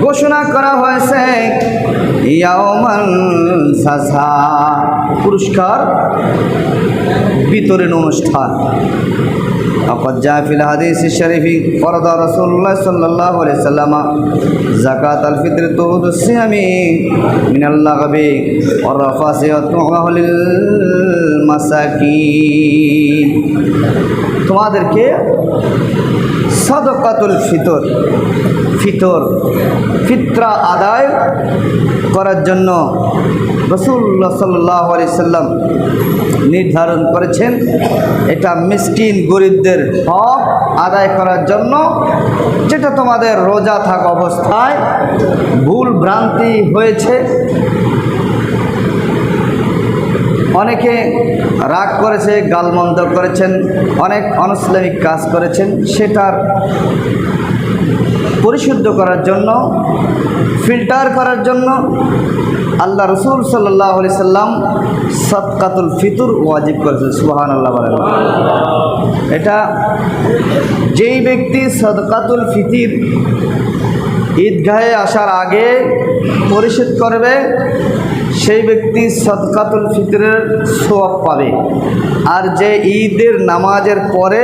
ঘোষণা করা হয়েছে ইয়াউমান জাযা, পুরস্কার বিতরণ অনুষ্ঠান। وقد جاء في الحديث الشريف فرض رسول الله صلى الله عليه وسلم زكاة الفطر طهور الصيام من اللغب والرفث والطعمة للمساكين। তোমাদেরকে সাদাকাতুল ফিতরা আদায় করার জন্য রাসূলুল্লাহ সাল্লাল্লাহু আলাইহি সাল্লাম নির্ধারণ করেছেন। এটা মিসকিন গরিবদের হক আদায় করার জন্য, যেটা তোমাদের রোজা থাকা অবস্থায় ভুল ভ্রান্তি হয়েছে। অনেকে রাগ করেছে, গালমন্দ করেছেন, অনেক অনইসলামিক কাজ করেছেন, সেটার পরিশুদ্ধ করার জন্য, ফিল্টার করার জন্য আল্লাহ রসুল সাল্লাল্লাহু আলাইহি সাল্লাম সাদকাতুল ফিতর ওয়াজিব করেছেন। সুবহানাল্লাহ বলেন। এটা যেই ব্যক্তি সাদকাতুল ফিতর ঈদগাহে আসার আগে পরিশোধ করবে, সেই ব্যক্তি সাদকাতুল ফিতরের সওয়াব পাবে। আর যে ঈদের নামাজের পরে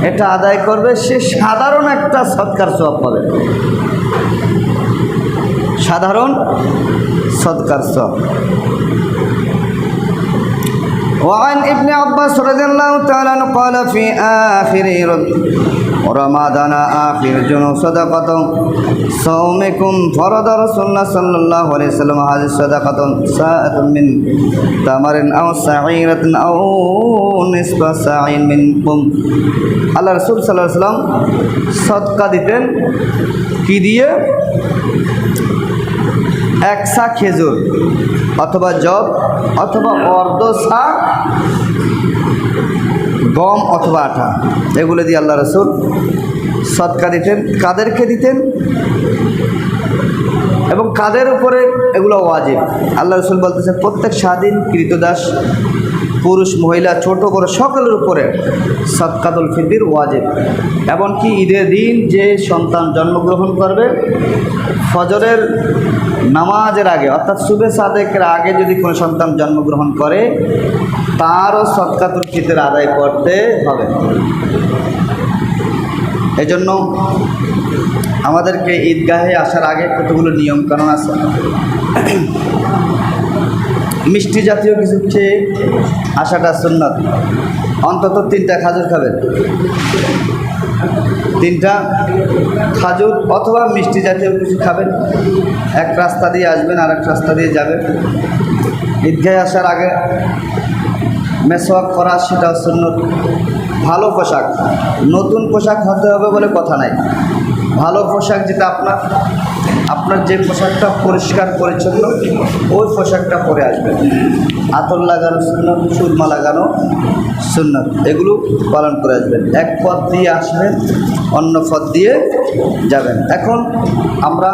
এটা আদায় করবে, সে সাধারণ একটা সদকার সওয়াব পাবে, সাধারণ সদকার সওয়াব। وعن ابن عباس رضي الله تعالى عنه قال في آخر رمضان آخر جنو صدقة صومكم فرض رسول الله صلى الله عليه وسلم هذه الصدقة ساعة من تمر أو سعيرة أو نصف ساع منكم। আল্লাহ রাসূল সাল্লাল্লাহু আলাইহি ওয়াসাল্লাম সদকা দিতেন কি দিয়ে? এক সা খেজুর অথবা জব অথবা অর্ধ সা গম অথবা আটা, এগুলো দিয়ে আল্লাহ রাসূল সদকা দিতেন। কাদেরকে দিতেন এবং কাদের উপরে এগুলো ওয়াজিব? আল্লাহ রাসূল বলতেছেন প্রত্যেক স্বাধীন কৃতদাস পুরুষ মহিলা ছোট বড় সকলের উপরে সাদকাতুল ফিতর ওয়াজিব। এমনকি ঈদের দিন যে সন্তান জন্মগ্রহণ করবে, ফজরের নামাজের আগে অর্থাৎ সুবে সাদেকের আগে যদি কোনো সন্তান জন্মগ্রহণ করে, তারও সাদকাতুল ফিতর আদায় করতে হবে। এজন্য আমাদেরকে ঈদগাহে আসার আগে কতগুলো নিয়ম কানুন আছে। মিষ্টি জাতীয় কিছু খেয়ে আসাটা সুন্নাত। অন্তত 3টা খাজুর খাবেন, 3টা খাজুর অথবা মিষ্টি জাতীয় কিছু খাবেন। এক রাস্তা দিয়ে আসবেন, আর এক রাস্তা দিয়ে যাবেন। ঈদগাহে আসার আগে মেসওয়াক করা, সেটাও সুন্নত। ভালো পোশাক, নতুন পোশাক হতে হবে বলে কথা নাই। ভালো পোশাক যেটা আপনার যে পোশাকটা পরিষ্কার পরিচ্ছন্ন, ওই পোশাকটা পরে আসবেন। আতর লাগানো সুন্নত, সুরমা লাগানো সুন্নত, এগুলো পালন করে আসবেন। এক পথ দিয়ে আসবেন, অন্য পথ দিয়ে যাবেন। এখন আমরা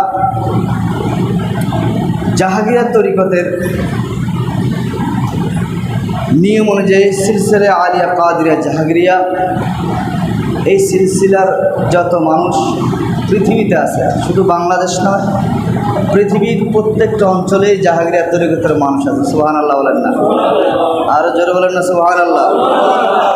জাহাঙ্গীর তরিকতের নিয়ম অনুযায়ী সিলসিলা আলিয়া কাদরিয়া জাহাঙ্গীরিয়া, এই সিলসিলার যত মানুষ পৃথিবীতে আছে, শুধু বাংলাদেশ নয়, পৃথিবীর প্রত্যেকটা অঞ্চলেই জাহাঙ্গীরিয়া তরিকতের মানুষ আছে। সুবহানাল্লাহ বলেন না? আরও জোরে বলেন না সুবহানাল্লাহ?